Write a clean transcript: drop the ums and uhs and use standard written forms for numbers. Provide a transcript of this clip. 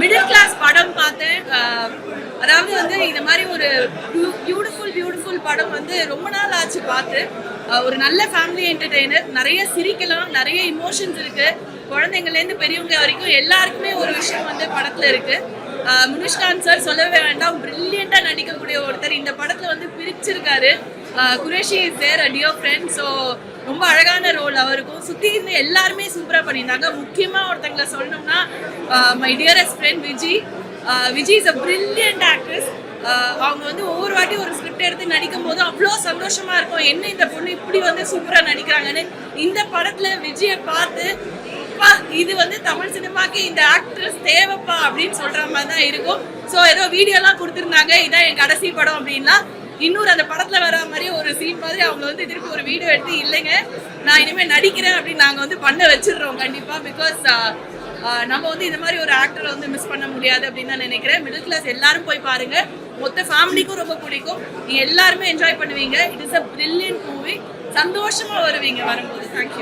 Middle class படம் பார்த்தேன். அதாவது வந்து இந்த மாதிரி ஒரு பியூட்டிஃபுல் படம் வந்து ரொம்ப நாள் ஆச்சு பார்த்து. ஒரு நல்ல ஃபேமிலி என்டர்டெய்னர், நிறைய சிரிக்கலாம், நிறைய இமோஷன்ஸ் இருக்கு. குழந்தைங்கள்லேருந்து பெரியவங்க வரைக்கும் எல்லாருக்குமே ஒரு விஷயம் வந்து படத்துல இருக்கு. முனிஷ்காந்த் சார் சொல்லவே வேண்டாம், பிரில்லியண்டா நடிக்கக்கூடிய ஒருத்தர். இந்த படத்துல வந்து பிரிச்சிருக்காரு. Qureshi is there a dear friend. So ரொம்ப அழகான ரோல் அவருக்கும். சுற்றி இருந்து எல்லாருமே சூப்பராக பண்ணியிருந்தாங்க. முக்கியமாக ஒருத்தங்களை சொல்லணும்னா my dearest friend Viji. Viji is a brilliant actress. அவங்க வந்து ஒவ்வொரு வாட்டி ஒரு ஸ்கிரிப்ட் எடுத்து நடிக்கும் போது அவ்வளோ சந்தோஷமா இருக்கும். என்ன இந்த பொண்ணு இப்படி வந்து சூப்பராக நடிக்கிறாங்கன்னு. இந்த படத்தில் விஜயை பார்த்து இது வந்து தமிழ் சினிமாக்கு இந்த ஆக்ட்ரஸ் தேவைப்பா அப்படின்னு சொல்ற மாதிரி தான் இருக்கும். ஸோ ஏதோ வீடியோலாம் கொடுத்துருந்தாங்க, இதான் என் கடைசி படம் அப்படின்னா. இன்னொரு அந்த படத்துல வர மாதிரி ஒரு சீன் மாதிரி அவங்க வந்து திருப்பி ஒரு வீடியோ எடுத்து இல்லைங்க நான் இனிமேல் நடிக்கிறேன் அப்படின்னு நாங்கள் வந்து பண்ண வச்சிடுறோம் கண்டிப்பாக. பிகாஸ் நம்ம வந்து இந்த மாதிரி ஒரு ஆக்டரை வந்து மிஸ் பண்ண முடியாது அப்படின்னு தான் நினைக்கிறேன். மிடில் கிளாஸ் எல்லாரும் போய் பாருங்க, மொத்த ஃபேமிலிக்கும் ரொம்ப பிடிக்கும். நீங்க எல்லாருமே என்ஜாய் பண்ணுவீங்க. It is a brilliant movie. சந்தோஷமா வருவீங்க வரும்போது. தேங்க்யூ.